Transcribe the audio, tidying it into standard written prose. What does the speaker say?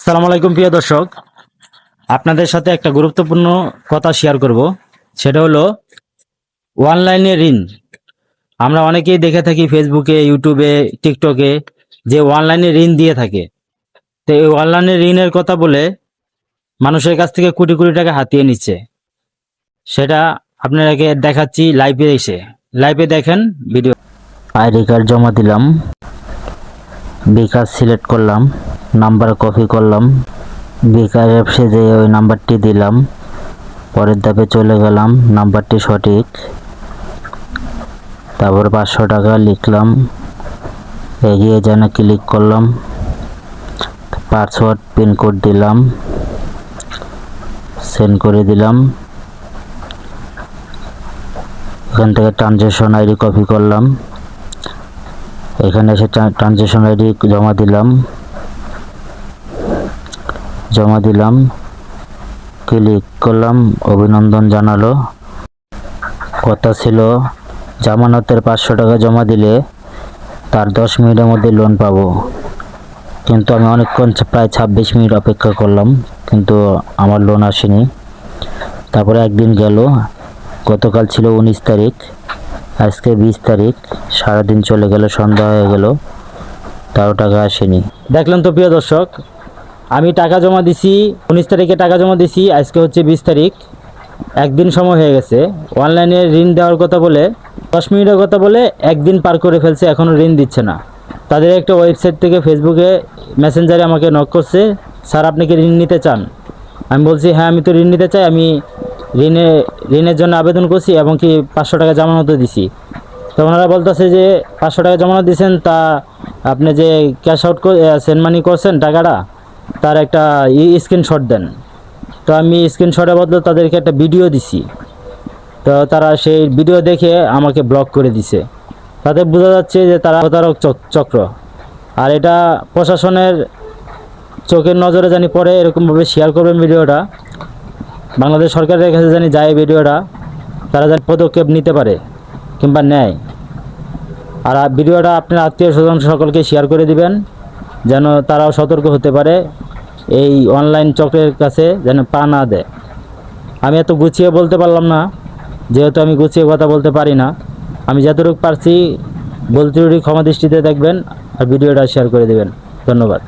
আসসালামু আলাইকুম প্রিয় দর্শক, আপনাদের সাথে একটা গুরুত্বপূর্ণ কথা শেয়ার করব। সেটা হলো অনলাইনে ঋণ। আমরা অনেকেই দেখে থাকি ফেসবুকে, ইউটিউবে, টিকটকে যে অনলাইনে ঋণ দিয়ে থাকে। তো এই অনলাইনে ঋণের কথা বলে মানুষের কাছ থেকে কোটি কোটি টাকা হাতিয়ে নিচ্ছে। সেটা আপনাদেরকে দেখাচ্ছি লাইভে এসে। লাইভে দেখেন ভিডিও। আইডি কার্ড জমা দিলাম, বিকাশ সিলেক্ট করলাম, নাম্বার কপি করলাম, বিকাশ অ্যাপসে যে ওই নাম্বারটি দিলাম, পরের ধাপে চলে গেলাম, নাম্বারটি সঠিক, তারপর 500 টাকা লিখলাম, এগিয়ে জানা ক্লিক করলাম, পাসওয়ার্ড পিনকোড দিলাম, সেন্ড করে দিলাম। এখান থেকে ট্রানজ্যাকশন আইডি কপি করলাম, এখানে এসে ট্রানজ্যাকশন আইডি জমা দিলাম, ক্লিক করলাম, অভিনন্দন জানালো। কথা ছিল জামানতের 500 টাকা জমা দিলে তার 10 মিনিটের মধ্যে লোন পাবো, কিন্তু আমি অনেকক্ষণ প্রায় 26 মিনিট অপেক্ষা করলাম, কিন্তু আমার লোন আসেনি। তারপরে একদিন গেল, গতকাল ছিল 19 তারিখ, আজকে 20 তারিখ, সারাদিন চলে গেল, সন্ধ্যা হয়ে গেল, তারও টাকা আসেনি। দেখলেন তো প্রিয় দর্শক, আমি টাকা জমা দিছি 19 তারিখে, টাকা জমা দিছি, আজকে হচ্ছে 20 তারিখ, একদিন সময় হয়ে গেছে। অনলাইনে ঋণ দেওয়ার কথা বলে 10 মিনিটের কথা বলে একদিন পার করে ফেলছে, এখনও ঋণ দিচ্ছে না। তাদের একটা ওয়েবসাইট থেকে ফেসবুকে মেসেঞ্জারে আমাকে নক করছে, স্যার আপনি কি ঋণ নিতে চান? আমি বলছি হ্যাঁ, আমি তো ঋণ নিতে চাই, আমি ঋণের জন্য আবেদন করছি এবং কি 500 টাকা জামানতও দিছি। তো ওনারা বলতেছে যে 500 টাকা জামানত দিয়েছেন, তা আপনি যে ক্যাশ আউট সেন্ড মানি করছেন টাকাটা, তার একটা স্ক্রিনশট দেন। তো আমি স্ক্রিনশটের বদলে তাদেরকে একটা ভিডিও দিছি, তো তারা সেই ভিডিও দেখে আমাকে ব্লক করে দিছে। তাতে বোঝা যাচ্ছে যে তারা প্রতারক চক্র। আর এটা প্রশাসনের চোখের নজরে জানি পড়ে, এরকমভাবে শেয়ার করবেন ভিডিওটা, বাংলাদেশ সরকারের কাছে জানি যায় ভিডিওটা, তারা জানি পদক্ষেপ নিতে পারে কিংবা নেয়। আর ভিডিওটা আপনার আত্মীয় স্বজন সকলকে শেয়ার করে দিবেন, যেন তারাও সতর্ক হতে পারে, এই অনলাইন চক্রের কাছে যেন পা না দেয়। আমি এত গুছিয়ে বলতে পারলাম না, যেহেতু আমি গুছিয়ে কথা বলতে পারি না। আমি যতটুকু পারছি বলতে ক্ষমা দৃষ্টিতে দেখবেন আর ভিডিওটা শেয়ার করে দেবেন। ধন্যবাদ।